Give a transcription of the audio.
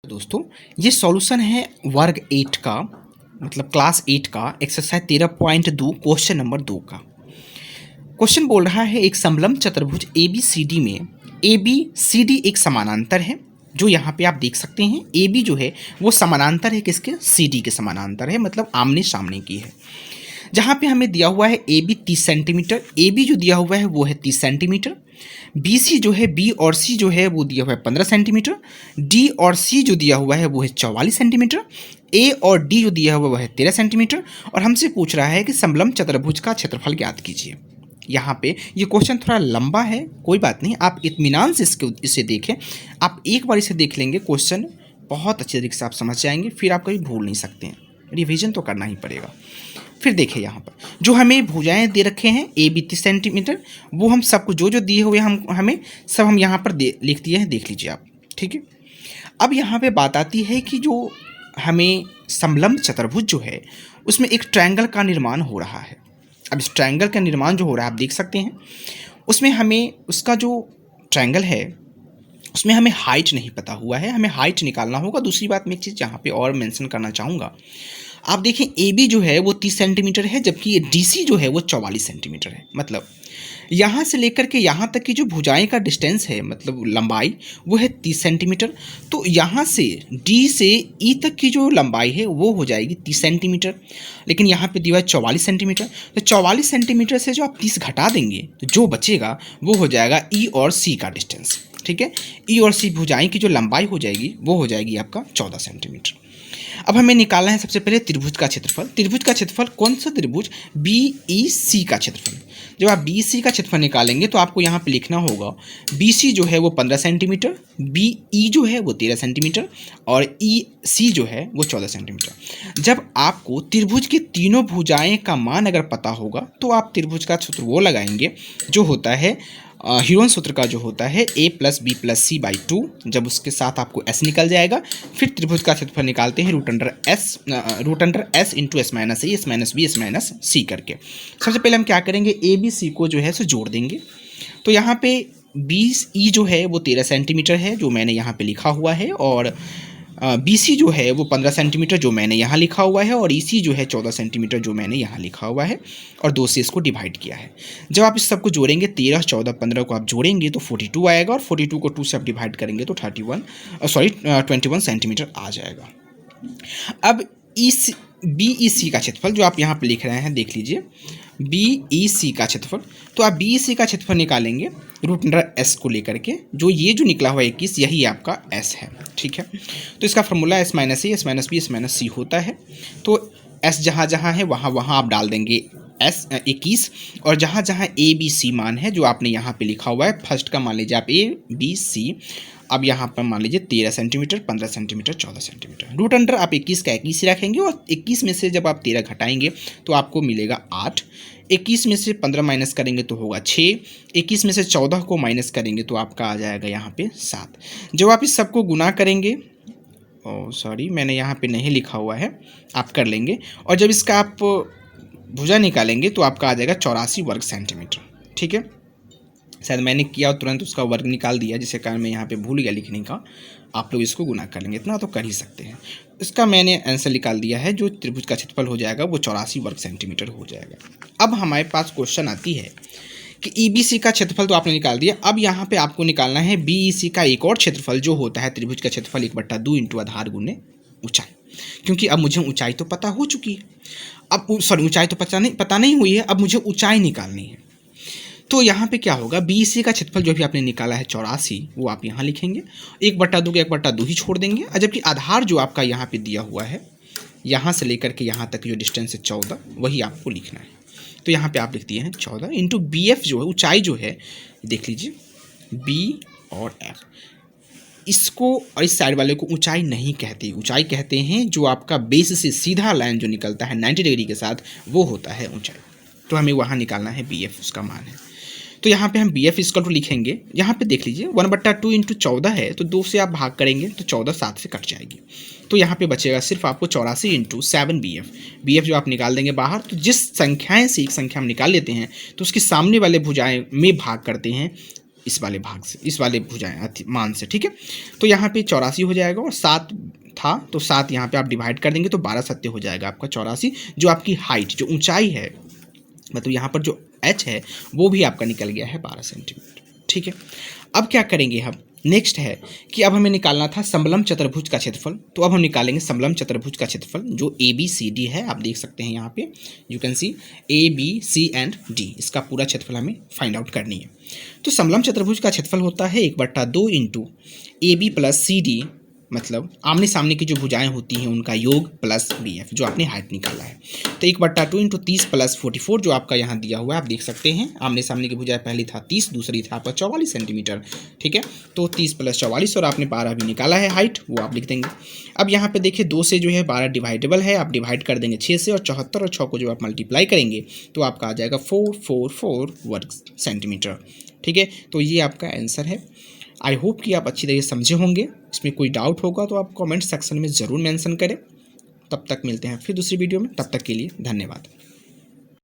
दोस्तों, ये सॉल्यूशन है वर्ग 8 का मतलब क्लास 8 का एक्सरसाइज 13.2 क्वेश्चन नंबर 2 का। क्वेश्चन बोल रहा है एक समलंब चतुर्भुज ए बी सी डी में ए बी सी डी एक समानांतर है। जो यहाँ पे आप देख सकते हैं ए बी जो है वो समानांतर है किसके, सी डी के समानांतर है, मतलब आमने सामने की है। जहाँ पे हमें दिया हुआ है A B 30 centimetre, A B जो दिया हुआ है वो है 30 सेंटीमीटर, बी सी जो है बी और सी जो है वो दिया हुआ है 15 सेंटीमीटर, डी और सी जो दिया हुआ है वो है 44 सेंटीमीटर, ए और डी जो दिया हुआ है वो है 13 सेंटीमीटर और हमसे पूछ रहा है कि समलंब चतुर्भुज का क्षेत्रफल ज्ञात कीजिए। यहाँ पे ये क्वेश्चन थोड़ा लंबा है, कोई बात नहीं, आप इत्मीनान से इसे देखें। आप एक बार इसे देख लेंगे क्वेश्चन बहुत अच्छे तरीके से आप समझ जाएंगे, फिर आप कभी भूल नहीं सकते हैं, रिवीजन तो करना ही पड़ेगा। फिर देखिए यहाँ पर जो हमें भुजाएं दे रखे हैं ए बी 30 सेंटीमीटर, वो हम सबको जो जो दिए हुए हमें सब हम यहाँ पर लिख दिए हैं, देख लीजिए आप, ठीक है। अब यहाँ पे बात आती है कि जो हमें समलंब चतुर्भुज जो है उसमें एक ट्रायंगल का निर्माण हो रहा है। अब इस ट्रायंगल का निर्माण जो हो रहा है आप देख सकते हैं, उसमें हमें उसका जो ट्रायंगल है उसमें हमें हाइट नहीं पता हुआ है, हमें हाइट निकालना होगा। दूसरी बात मैं एक चीज़ यहाँ पे और मेंशन करना चाहूँगा, आप देखें ए बी जो है वो 30 सेंटीमीटर है, जबकि ये डी सी जो है वो 44 सेंटीमीटर है। मतलब यहाँ से लेकर के यहाँ तक की जो भुजाएं का डिस्टेंस है, मतलब लंबाई, वो है 30 सेंटीमीटर। तो यहाँ से डी से ई तक की जो लंबाई है वो हो जाएगी 30 सेंटीमीटर, लेकिन यहाँ पे दिया है 44 सेंटीमीटर। तो 44 सेंटीमीटर से जो आप 30 घटा देंगे तो जो बचेगा वो हो जाएगा ई और सी का डिस्टेंस, ठीक है। ई और सी भुजाएं की जो लंबाई हो जाएगी वो हो जाएगी आपका 14 सेंटीमीटर। अब हमें निकालना है सबसे पहले त्रिभुज का क्षेत्रफल। त्रिभुज का क्षेत्रफल कौन सा त्रिभुज, बी ई सी का क्षेत्रफल। जब आप बी सी का क्षेत्रफल निकालेंगे तो आपको यहाँ पे लिखना होगा बी सी जो है वो 15 सेंटीमीटर, बी ई जो है वो 13 सेंटीमीटर और ई सी जो है वो 14 सेंटीमीटर। जब आपको त्रिभुज की तीनों भुजाएं का मान अगर पता होगा तो आप त्रिभुज का सूत्र वो लगाएंगे जो होता है ह्यूरन सूत्र का, जो होता है a plus B plus C by 2। जब उसके साथ आपको s निकल जाएगा, फिर त्रिभुज का क्षेत्रफल निकालते हैं root under s into S minus A S minus B S minus C करके। सबसे पहले हम क्या करेंगे, ए बी सी को जो है सो जोड़ देंगे। तो यहाँ पे बी ई जो है वो 13 सेंटीमीटर है जो मैंने यहाँ पे लिखा हुआ है, और बी सी जो है वो 15 सेंटीमीटर जो मैंने यहाँ लिखा हुआ है, और ई सी जो है 14 सेंटीमीटर जो मैंने यहाँ लिखा हुआ है, और 2 से इसको डिवाइड किया है। जब आप इस सबको जोड़ेंगे 13, 14, 15 को आप जोड़ेंगे तो 42 आएगा, और 42 को 2 से आप डिवाइड करेंगे तो 21 सेंटीमीटर आ जाएगा। अब बी ई सी का क्षेत्रफल जो आप यहाँ पे लिख रहे हैं, देख लीजिए बी ई सी का क्षेत्रफल। तो आप बी ई सी का क्षेत्रफल निकालेंगे रूट अंडर एस को लेकर के, जो ये जो निकला हुआ 21 यही आपका एस है, ठीक है। तो इसका formula S minus A S minus B S minus C होता है। तो एस जहाँ जहाँ है वहाँ वहाँ आप डाल देंगे एस 21, और जहाँ जहाँ ए बी सी मान है जो आपने यहाँ पे लिखा हुआ है, फर्स्ट का मान लीजिए आप ए बी सी, अब यहाँ पर मान लीजिए 13 centimetre, 15 centimetre, 14 centimetre. Root under आप 21 का 21 ही रखेंगे, और 21 में से जब आप 13 घटाएंगे तो आपको मिलेगा 8। 21 में से 15 माइनस करेंगे तो होगा 6। 21 में से 14 को माइनस करेंगे तो आपका आ जाएगा यहाँ पे 7। जब आप इस सबको गुना करेंगे, सॉरी मैंने यहाँ पे नहीं लिखा हुआ है, आप कर लेंगे, और जब इसका आप भुजा निकालेंगे तो आपका आ जाएगा 84 वर्ग सेंटीमीटर, ठीक है। शायद मैंने किया और तुरंत उसका वर्ग निकाल दिया, जिसके कारण मैं यहाँ पे भूल गया लिखने का। आप लोग इसको गुना कर लेंगे, इतना तो कर ही सकते हैं। इसका मैंने आंसर निकाल दिया है, जो त्रिभुज का क्षेत्रफल हो जाएगा वो 84 वर्ग सेंटीमीटर हो जाएगा। अब हमारे पास क्वेश्चन आती है कि ई बी सी का क्षेत्रफल तो आपने निकाल दिया, अब यहाँ पे आपको निकालना है बी ई सी का एक और क्षेत्रफल जो होता है त्रिभुज का क्षेत्रफल 1/2 इंटू आधार गुने ऊंचाई। क्योंकि अब मुझे ऊंचाई तो पता हो चुकी है, अब सॉरी ऊंचाई तो पता नहीं हुई है, अब मुझे ऊंचाई निकालनी है। तो यहाँ पे क्या होगा, बी सी का क्षेत्रफल जो भी आपने निकाला है 84, वो आप यहाँ लिखेंगे, 1/2 के 1/2 ही छोड़ देंगे, और जबकि आधार जो आपका यहाँ पे दिया हुआ है यहाँ से लेकर के यहाँ तक जो डिस्टेंस है 14, वही आपको लिखना है। तो यहाँ पे आप लिख दिए हैं 14 इंटू बी एफ जो है ऊंचाई जो है, देख लीजिए बी और एफ, इसको और इस साइड वाले को ऊंचाई नहीं कहते, ऊंचाई कहते हैं जो आपका बेस से सीधा लाइन जो निकलता है 90 डिग्री के साथ, वो होता है ऊंचाई। तो हमें वहाँ निकालना है बी एफ, उसका मान है। तो यहाँ पे हम बी एफ इसका टू लिखेंगे, यहाँ पे देख लीजिए 1/2 इंटू 14 है, तो 2 से आप भाग करेंगे तो 14 7 से कट जाएगी, तो यहाँ पे बचेगा सिर्फ आपको 84 into 7 B F. B F जो आप निकाल देंगे बाहर, तो जिस संख्याएं से एक संख्या हम निकाल लेते हैं तो उसके सामने वाले भुजाएं में भाग करते हैं इस वाले भाग से, इस वाले भुजाएं मान से, ठीक है। तो यहाँ पे 84 हो जाएगा और 7 था तो 7 यहाँ पे आप डिवाइड कर देंगे तो 12 सत्ते हो जाएगा आपका 84। जो आपकी हाइट, जो ऊंचाई है, मतलब यहाँ पर जो h है वो भी आपका निकल गया है 12 सेंटीमीटर, ठीक है। अब क्या करेंगे हम, नेक्स्ट है कि अब हमें निकालना था समलंब चतुर्भुज का क्षेत्रफल। तो अब हम निकालेंगे समलंब चतुर्भुज का क्षेत्रफल जो ABCD है, आप देख सकते हैं यहाँ पे, you can see ABC and D, इसका पूरा क्षेत्रफल हमें फाइंड आउट करनी है। तो समलंब चतुर्भुज का क्षेत्रफल होता है 1/2 इंटू AB प्लस CD, मतलब आमने सामने की जो भुजाएं होती हैं उनका योग प्लस BF, जो आपने हाइट निकाला है। तो 1/2 इंटू 30 प्लस 44 जो आपका यहाँ दिया हुआ है, आप देख सकते हैं आमने सामने की भुजाएं, पहली था 30, दूसरी था आपका 44 सेंटीमीटर, ठीक है। तो 30 प्लस 44 और आपने 12 भी निकाला है हाइट, वो आप लिख देंगे। अब यहाँ पे देखिए 2 से जो है 12 डिवाइडेबल है, आप डिवाइड कर देंगे 6 से, और 74 और 6 को जो आप मल्टीप्लाई करेंगे तो आपका आ जाएगा 444 वर्ग सेंटीमीटर, ठीक है। तो ये आपका आंसर है। आई होप कि आप अच्छी तरह से समझे होंगे। इसमें कोई डाउट होगा तो आप कमेंट सेक्शन में ज़रूर मेंशन करें। तब तक मिलते हैं फिर दूसरी वीडियो में, तब तक के लिए धन्यवाद।